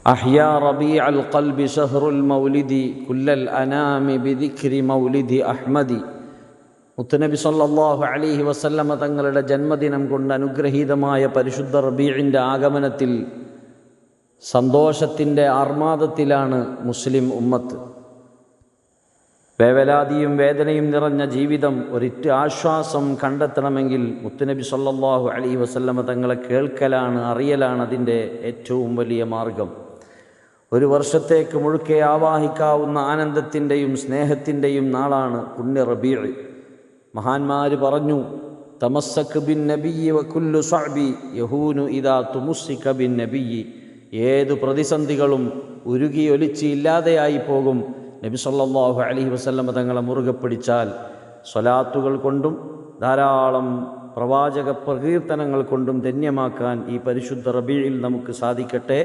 أحيا ربيع القلب شهر المولد كل الأنام بذكر مولد أحمد. മുത്തുനബി സല്ലല്ലാഹു അലൈഹി വസല്ലമ തങ്ങളുടെ ജന്മദിനം കൊണ്ട് അനുഗ്രഹീതമായ പരിശുദ്ധ റബീഇൻ്റെ ആഗമനത്തിൽ സന്തോഷത്തിൻ്റെ ആർമാദത്തിലാണ് മുസ്ലിം ഉമ്മത്ത്. വേവലാതിയും വേദനയും നിറഞ്ഞ ജീവിതം ഒരിറ്റ് ആശ്വാസം കണ്ടെത്തണമെങ്കിൽ മുത്തുനബി സല്ലല്ലാഹു അലൈഹി വസല്ലമ തങ്ങളെ കേൾക്കലാണ്, അറിയലാണ് അതിൻ്റെ ഏറ്റവും വലിയ മാർഗം. ഒരു വർഷത്തേക്ക് മുഴുക്കെ ആവാഹിക്കാവുന്ന ആനന്ദത്തിൻ്റെയും സ്നേഹത്തിൻ്റെയും നാളാണ് പുണ്യ റബീഅ്. മഹാന്മാർ പറഞ്ഞു, തമസ്സക് ബിൻ നബിയ്യി വകുല്ലു സഅബി യഹൂനു ഇദാ തുമുസ്സിക ബിൻ നബിയ്യി. ഏതു പ്രതിസന്ധികളും ഉരുകിയൊലിച്ച് ഇല്ലാതെയായി പോകും നബി സല്ലല്ലാഹു അലൈഹി വസല്ലമ തങ്ങളെ മുറുകെ പിടിച്ചാൽ. സ്വലാത്തുകൾ കൊണ്ടും ധാരാളം പ്രവാചക പ്രകീർത്തനങ്ങൾ കൊണ്ടും ധന്യമാക്കാൻ ഈ പരിശുദ്ധ റബീഇൽ നമുക്ക് സാധിക്കട്ടെ.